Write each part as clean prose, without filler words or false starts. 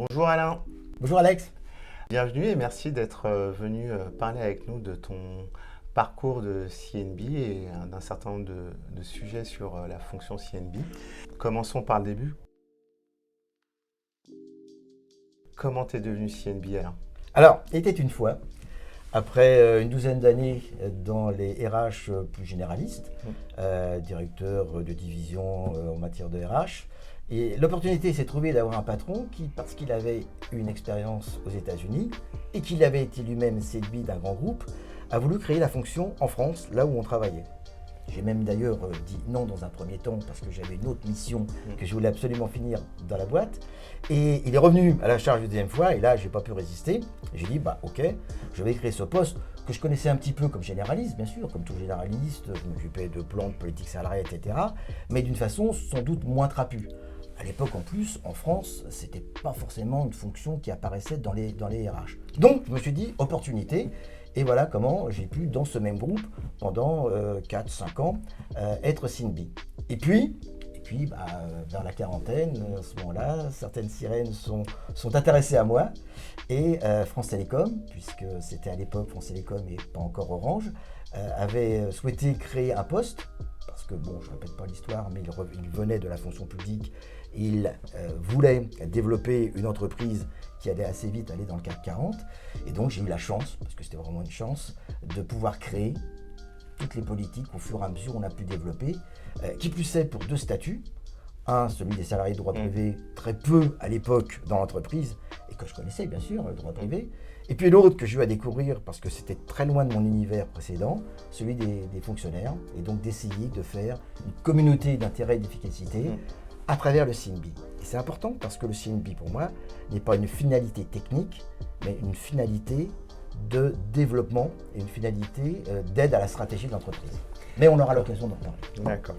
Bonjour Alain, Bonjour Alex. bienvenue et merci d'être venu parler avec nous de ton parcours de CNB et d'un certain nombre de sujets sur la fonction CNB. Commençons par le début. Comment tu es devenu CNB Alain? Alors, il était une fois, après une douzaine d'années dans les RH plus généralistes, directeur de division en matière de RH, et l'opportunité s'est trouvée d'avoir un patron qui, parce qu'il avait une expérience aux États-Unis et qu'il avait été lui-même CNB d'un grand groupe, a voulu créer la fonction en France, là où on travaillait. J'ai même d'ailleurs dit non dans un premier temps parce que j'avais une autre mission que je voulais absolument finir dans la boîte. Et il est revenu à la charge une deuxième fois et là, je n'ai pas pu résister. J'ai dit, ok, je vais créer ce poste que je connaissais un petit peu comme généraliste, bien sûr, comme tout généraliste. Je m'occupais de plans de politique salariale, etc. Mais d'une façon sans doute moins trapue. À l'époque, en plus, en France, c'était pas forcément une fonction qui apparaissait dans les RH. Donc, je me suis dit, opportunité. Et voilà comment j'ai pu, dans ce même groupe, pendant 4-5 ans, être CNB. Et puis vers la quarantaine, à ce moment-là, certaines sirènes sont intéressées à moi. Et France Télécom, puisque c'était à l'époque France Télécom et pas encore Orange, avait souhaité créer un poste, parce que, bon, je ne répète pas l'histoire, mais il venait de la fonction publique. Il voulait développer une entreprise qui allait assez vite aller dans le CAC 40. Et donc j'ai eu la chance, parce que c'était vraiment une chance, de pouvoir créer toutes les politiques au fur et à mesure on a pu développer, qui plus est pour deux statuts. Un, celui des salariés de droit privé, très peu à l'époque dans l'entreprise, et que je connaissais bien sûr, le droit privé. Et puis l'autre que j'ai eu à découvrir, parce que c'était très loin de mon univers précédent, celui des fonctionnaires, et donc d'essayer de faire une communauté d'intérêt et d'efficacité à travers le CNB. Et c'est important parce que le CNB, pour moi, n'est pas une finalité technique, mais une finalité de développement et une finalité d'aide à la stratégie de l'entreprise. Mais on aura l'occasion d'en parler. D'accord.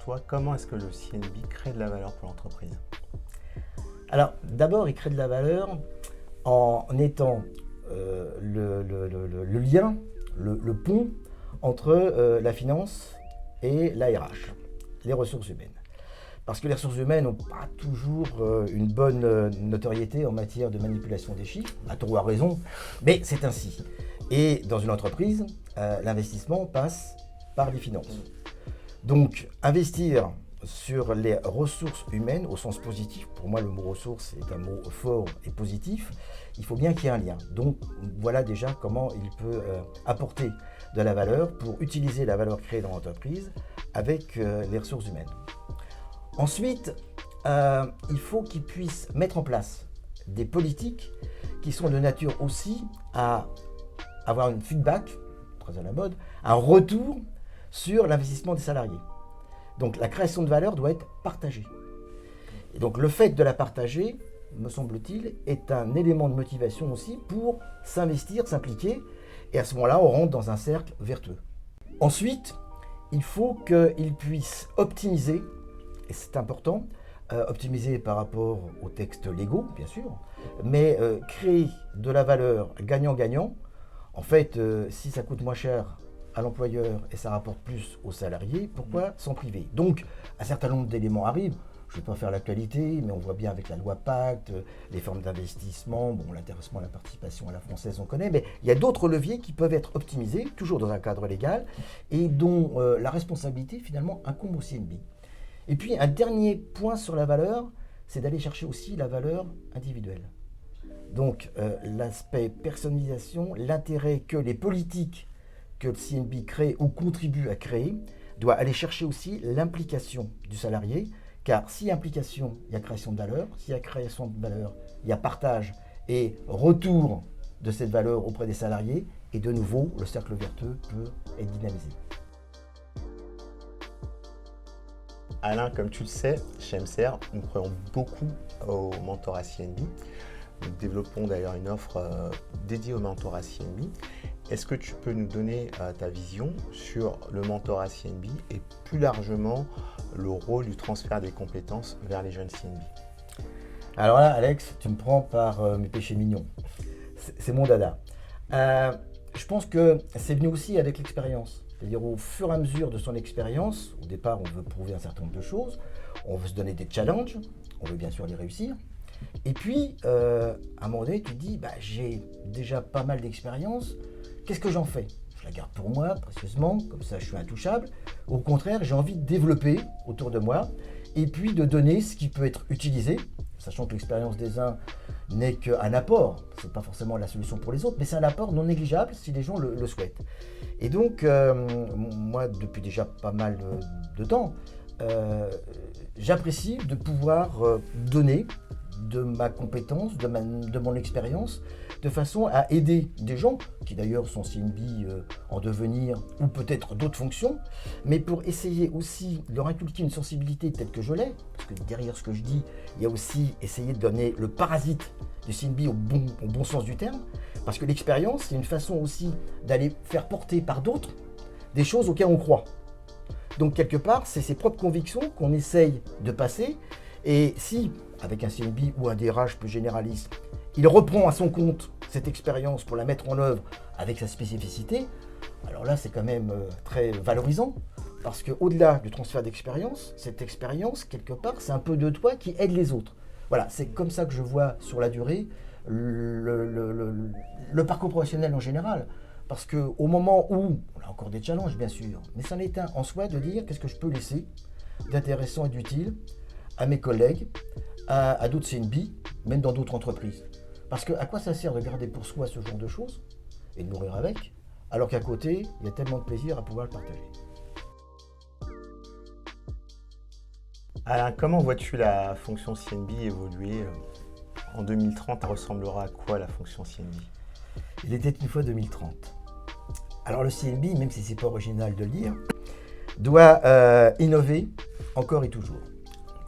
Toi, comment est-ce que le CNB crée de la valeur pour l'entreprise? Alors, d'abord, il crée de la valeur en étant le lien, le pont entre la finance et la RH, les ressources humaines. Parce que les ressources humaines n'ont pas toujours une bonne notoriété en matière de manipulation des chiffres, à tort ou à raison, mais c'est ainsi. Et dans une entreprise, l'investissement passe par les finances. Donc, investir sur les ressources humaines au sens positif, pour moi le mot ressources est un mot fort et positif, il faut bien qu'il y ait un lien. Donc voilà déjà comment il peut apporter de la valeur pour utiliser la valeur créée dans l'entreprise avec les ressources humaines. Ensuite, il faut qu'il puisse mettre en place des politiques qui sont de nature aussi à avoir un feedback, très à la mode, un retour sur l'investissement des salariés. Donc la création de valeur doit être partagée. Et donc le fait de la partager, me semble-t-il, est un élément de motivation aussi pour s'investir, s'impliquer, et à ce moment-là, on rentre dans un cercle vertueux. Ensuite, il faut qu'il puisse optimiser, et c'est important, optimiser par rapport aux textes légaux, bien sûr, mais créer de la valeur gagnant-gagnant. En fait, si ça coûte moins cher à l'employeur et ça rapporte plus aux salariés, pourquoi s'en priver? Donc, un certain nombre d'éléments arrivent. Je ne vais pas faire l'actualité, mais on voit bien avec la loi Pacte, les formes d'investissement, bon, l'intéressement, la participation à la française, on connaît, mais il y a d'autres leviers qui peuvent être optimisés, toujours dans un cadre légal, et dont la responsabilité, finalement, incombe au CNB. Et puis, un dernier point sur la valeur, c'est d'aller chercher aussi la valeur individuelle. Donc, l'aspect personnalisation, l'intérêt que les politiques que le CNB crée ou contribue à créer, doit aller chercher aussi l'implication du salarié, car s'il y a implication, il y a création de valeur, s'il y a création de valeur, il y a partage et retour de cette valeur auprès des salariés, et de nouveau, le cercle vertueux peut être dynamisé. Alain, comme tu le sais, chez MCR, nous croyons beaucoup au mentorat CNB. Nous développons d'ailleurs une offre dédiée au mentorat CNB. Est-ce que tu peux nous donner ta vision sur le mentorat CNB et plus largement le rôle du transfert des compétences vers les jeunes CNB? Alors là, Alex, tu me prends par mes péchés mignons. C'est mon dada. Je pense que c'est venu aussi avec l'expérience. C'est-à-dire au fur et à mesure de son expérience, au départ on veut prouver un certain nombre de choses, On veut se donner des challenges, on veut bien sûr les réussir. Et puis, à un moment donné, tu te dis, j'ai déjà pas mal d'expérience, qu'est-ce que j'en fais? Je la garde pour moi, précieusement, comme ça je suis intouchable. Au contraire, j'ai envie de développer autour de moi, et puis de donner ce qui peut être utilisé, sachant que l'expérience des uns n'est qu'un apport, ce n'est pas forcément la solution pour les autres, mais c'est un apport non négligeable si les gens le souhaitent. Et donc, moi, depuis déjà pas mal de temps, j'apprécie de pouvoir donner de ma compétence, de mon expérience, de façon à aider des gens, qui d'ailleurs sont CNB en devenir, ou peut-être d'autres fonctions, mais pour essayer aussi de leur inculquer une sensibilité telle que je l'ai, parce que derrière ce que je dis, il y a aussi essayer de donner le parasite du CNB au bon sens du terme, parce que l'expérience, c'est une façon aussi d'aller faire porter par d'autres des choses auxquelles on croit. Donc quelque part, c'est ses propres convictions qu'on essaye de passer, et si, avec un CNB ou un DRH plus généraliste, il reprend à son compte cette expérience pour la mettre en œuvre avec sa spécificité, alors là c'est quand même très valorisant, parce qu'au-delà du transfert d'expérience, cette expérience, quelque part, c'est un peu de toi qui aide les autres. Voilà, c'est comme ça que je vois sur la durée le parcours professionnel en général. Parce qu'au moment où, on a encore des challenges bien sûr, mais c'en est un en soi de dire qu'est-ce que je peux laisser d'intéressant et d'utile à mes collègues, à d'autres CNB, même dans d'autres entreprises. Parce que à quoi ça sert de garder pour soi ce genre de choses et de mourir avec, alors qu'à côté, il y a tellement de plaisir à pouvoir le partager. Alain, comment vois-tu la fonction CNB évoluer en 2030? Ressemblera à quoi la fonction CNB? Il était une fois 2030. Alors le CNB, même si c'est pas original de le dire, doit innover encore et toujours.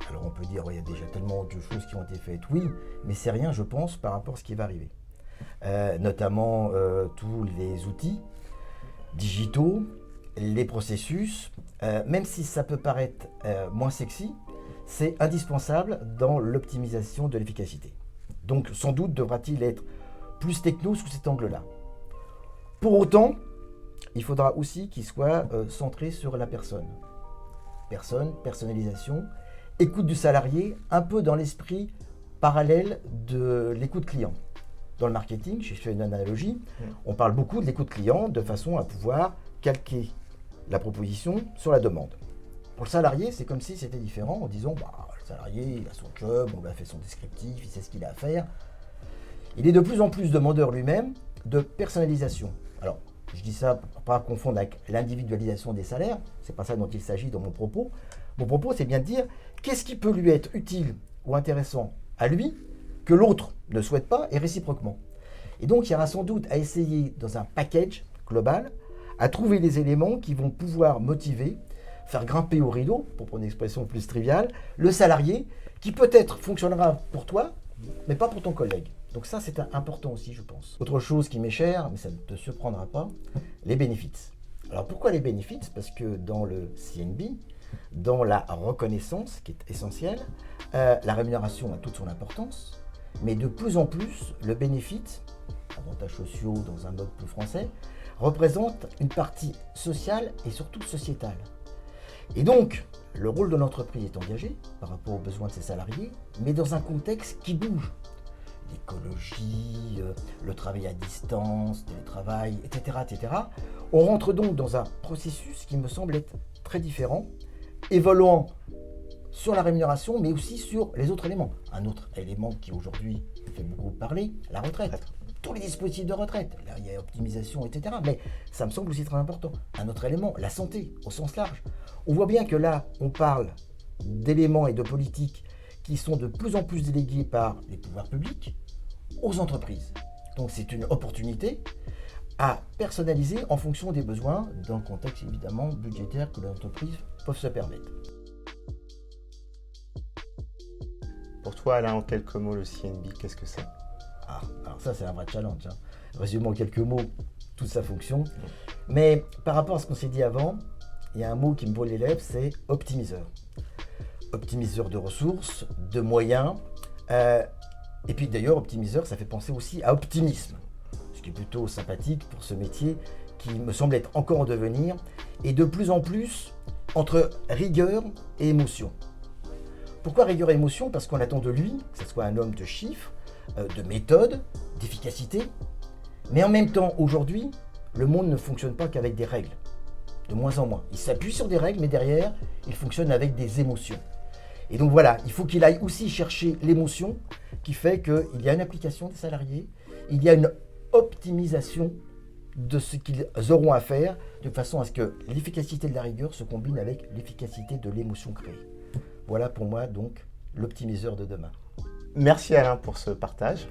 Alors on peut dire, il y a déjà tellement de choses qui ont été faites, oui, mais c'est rien, je pense, par rapport à ce qui va arriver. Notamment tous les outils digitaux, les processus, même si ça peut paraître moins sexy, c'est indispensable dans l'optimisation de l'efficacité. Donc sans doute devra-t-il être plus techno sous cet angle-là. Pour autant, il faudra aussi qu'il soit centré sur la personne. Personnalisation, écoute du salarié, un peu dans l'esprit parallèle de l'écoute client. Dans le marketing, je fais une analogie, on parle beaucoup de l'écoute client de façon à pouvoir calquer la proposition sur la demande. Pour le salarié, c'est comme si c'était différent en disant le salarié, il a son job, on lui a fait son descriptif, il sait ce qu'il a à faire. Il est de plus en plus demandeur lui-même de personnalisation. Alors, je dis ça pour ne pas confondre avec l'individualisation des salaires, c'est pas ça dont il s'agit dans mon propos. Mon propos, c'est bien de dire qu'est-ce qui peut lui être utile ou intéressant à lui que l'autre ne souhaite pas et réciproquement. Et donc, il y aura sans doute à essayer dans un package global à trouver les éléments qui vont pouvoir motiver, faire grimper au rideau, pour prendre une expression plus triviale, le salarié qui peut-être fonctionnera pour toi, mais pas pour ton collègue. Donc ça, c'est important aussi, je pense. Autre chose qui m'est chère, mais ça ne te surprendra pas, les bénéfices. Alors pourquoi les bénéfices? Parce que dans le CNB, dans la reconnaissance, qui est essentielle, la rémunération a toute son importance, mais de plus en plus, le bénéfice, avantages sociaux dans un mode plus français, représente une partie sociale et surtout sociétale. Et donc, le rôle de l'entreprise est engagé par rapport aux besoins de ses salariés, mais dans un contexte qui bouge. L'écologie, le travail à distance, télétravail, etc., etc. On rentre donc dans un processus qui me semble être très différent, évoluant sur la rémunération, mais aussi sur les autres éléments. Un autre élément qui aujourd'hui fait beaucoup parler, la retraite. Tous les dispositifs de retraite, là il y a optimisation, etc. Mais ça me semble aussi très important. Un autre élément, la santé, au sens large. On voit bien que là, on parle d'éléments et de politiques qui sont de plus en plus délégués par les pouvoirs publics aux entreprises. Donc c'est une opportunité à personnaliser en fonction des besoins, dans le contexte évidemment budgétaire que les entreprises peuvent se permettre. Pour toi, Alain, en quelques mots, le CNB, qu'est-ce que c'est? Alors ça, c'est un vrai challenge. Résumons en quelques mots toute sa fonction. Mais par rapport à ce qu'on s'est dit avant, il y a un mot qui me brûle les lèvres, c'est optimiseur. Optimiseur de ressources, de moyens. Et puis d'ailleurs, optimiseur, ça fait penser aussi à optimisme. Ce qui est plutôt sympathique pour ce métier qui me semble être encore en devenir et de plus en plus entre rigueur et émotion. Pourquoi rigueur et émotion? Parce qu'on attend de lui que ce soit un homme de chiffres, de méthode, d'efficacité. Mais en même temps, aujourd'hui, le monde ne fonctionne pas qu'avec des règles, de moins en moins. Il s'appuie sur des règles, mais derrière, il fonctionne avec des émotions. Et donc voilà, il faut qu'il aille aussi chercher l'émotion qui fait qu'il y a une application des salariés, il y a une optimisation de ce qu'ils auront à faire, de façon à ce que l'efficacité de la rigueur se combine avec l'efficacité de l'émotion créée. Voilà pour moi donc l'optimiseur de demain. Merci Alain pour ce partage.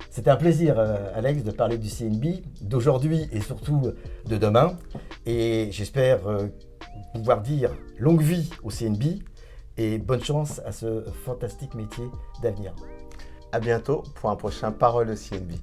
C'était un plaisir, Alex, de parler du CNB, d'aujourd'hui et surtout de demain. Et j'espère pouvoir dire longue vie au CNB et bonne chance à ce fantastique métier d'avenir. À bientôt pour un prochain Parole au CNB.